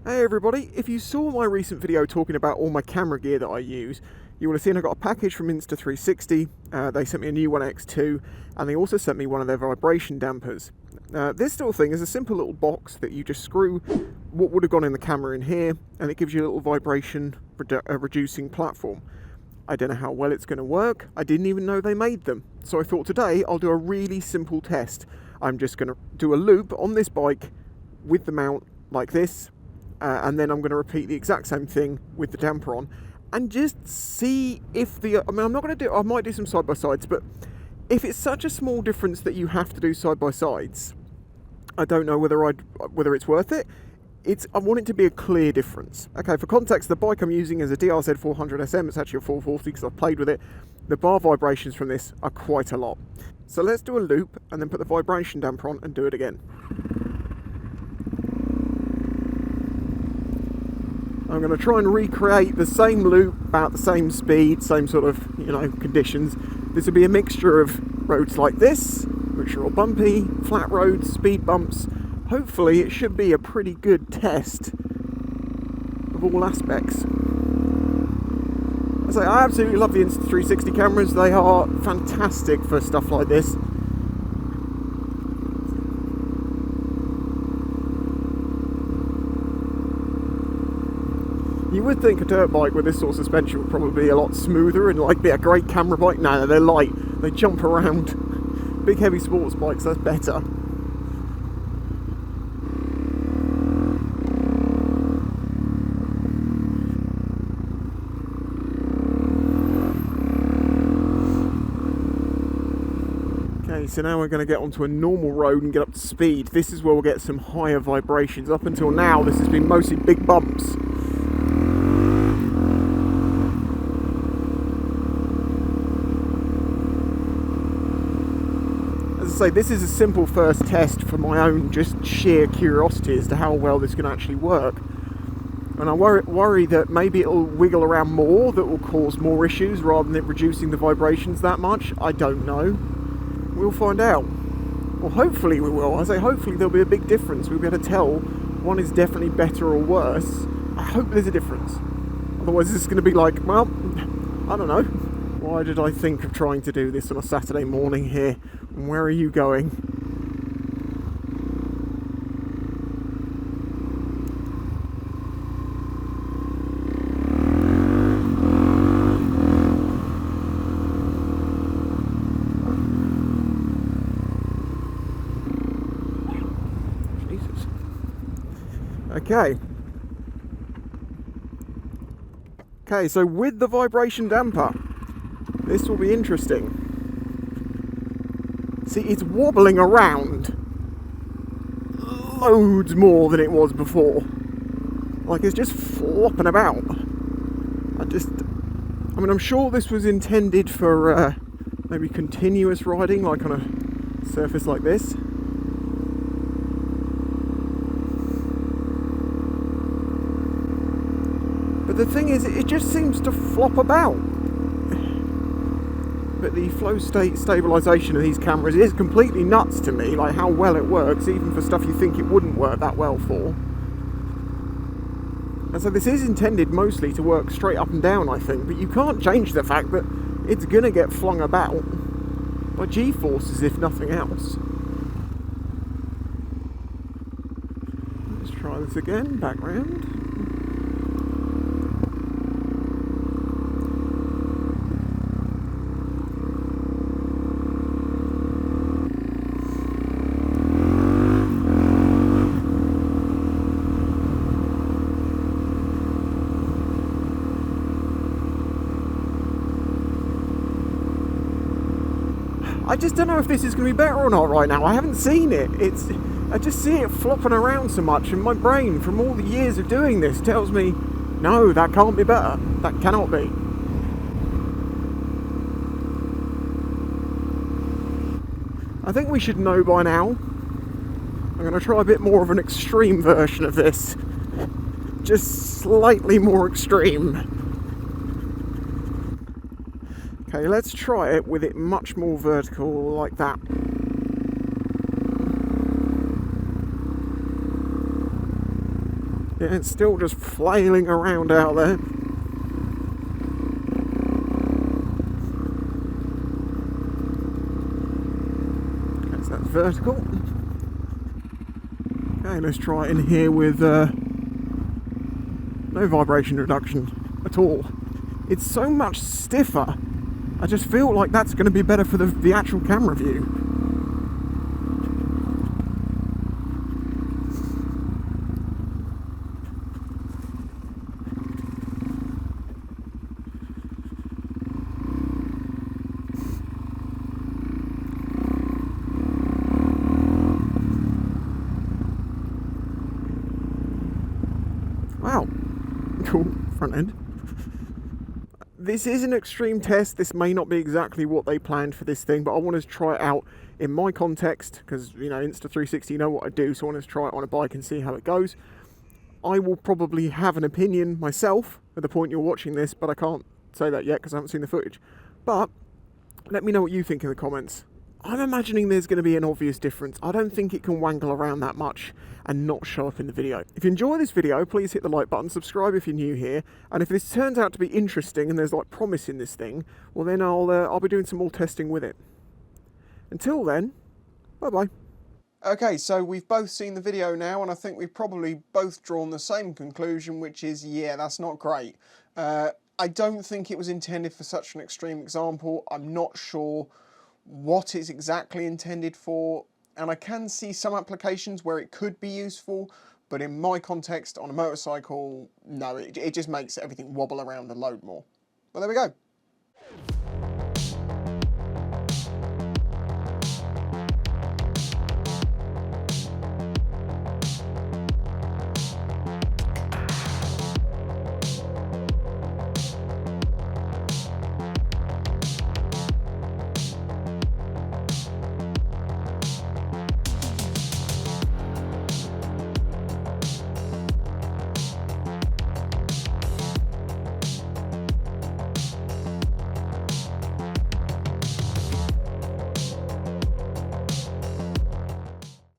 Hey everybody, if you saw my recent video talking about all my camera gear that I use, you will have seen I got a package from Insta360. They sent me a new One X2 and they also sent me one of their vibration dampers. This little thing is a simple little box that you just screw what would have gone in the camera in here, and it gives you a little vibration reducing platform. I don't know how well it's going to work. I didn't even know they made them. So I thought today I'll do a really simple test. I'm just going to do a loop on this bike with the mount like this. And then I'm going to repeat the exact same thing with the damper on and just see if I'm not going to do, I might do some side-by-sides, but if it's such a small difference that you have to do side-by-sides, I don't know whether it's worth it. I want it to be a clear difference. Okay, for context, the bike I'm using is a DRZ 400 SM. It's actually a 440 because I've played with it. The bar vibrations from this are quite a lot. So let's do a loop and then put the vibration damper on and do it again. I'm going to try and recreate the same loop, about the same speed, same sort of, conditions. This will be a mixture of roads like this, which are all bumpy, flat roads, speed bumps. Hopefully it should be a pretty good test of all aspects. I absolutely love the Insta360 cameras. They are fantastic for stuff like this. You would think a dirt bike with this sort of suspension would probably be a lot smoother and be a great camera bike. No, they're light. They jump around. Big heavy sports bikes, that's better. Okay, so now we're going to get onto a normal road and get up to speed. This is where we'll get some higher vibrations. Up until now, this has been mostly big bumps. Say this is a simple first test for my own just sheer curiosity as to how well this can actually work, and I worry that maybe it'll wiggle around more, that will cause more issues rather than it reducing the vibrations that much. I don't know. We'll find out. Well, hopefully we will. I say hopefully there'll be a big difference. We'll be able to tell one is definitely better or worse. I hope there's a difference. Otherwise it's going to be like, well, I don't know. Why did I think of trying to do this on a Saturday morning here? And where are you going? Jesus. Okay. Okay, so with the vibration damper, this will be interesting. See, it's wobbling around loads more than it was before. It's just flopping about. I'm sure this was intended for maybe continuous riding, like on a surface like this. But the thing is, it just seems to flop about. But the flow state stabilisation of these cameras is completely nuts to me, like how well it works, even for stuff you think it wouldn't work that well for. And so this is intended mostly to work straight up and down, I think, but you can't change the fact that it's going to get flung about by G-forces, if nothing else. Let's try this again, back round. I just don't know if this is going to be better or not right now. I haven't seen it. I just see it flopping around so much, and my brain, from all the years of doing this, tells me, no, that can't be better. That cannot be. I think we should know by now. I'm going to try a bit more of an extreme version of this. Just slightly more extreme. Okay, let's try it with it much more vertical like that. Yeah, it's still just flailing around out there. Okay, so that's vertical. Okay, let's try it in here with no vibration reduction at all. It's so much stiffer. I just feel like that's going to be better for the actual camera view. Wow, cool front end. This is an extreme test. This may not be exactly what they planned for this thing, but I wanted to try it out in my context because, you know, Insta360, you know what I do, so I wanted to try it on a bike and see how it goes. I will probably have an opinion myself at the point you're watching this, but I can't say that yet because I haven't seen the footage. But let me know what you think in the comments. I'm imagining there's going to be an obvious difference. I don't think it can wangle around that much and not show up in the video. If you enjoy this video, please hit the like button, subscribe if you're new here, and if this turns out to be interesting and there's like promise in this thing, well then I'll be doing some more testing with it. Until then, bye-bye. Okay, so we've both seen the video now, and I think we've probably both drawn the same conclusion, which is, yeah, that's not great. I don't think it was intended for such an extreme example. I'm not sure what it's exactly intended for, and I can see some applications where it could be useful, but in my context on a motorcycle, no, it just makes everything wobble around the load more. Well, there we go.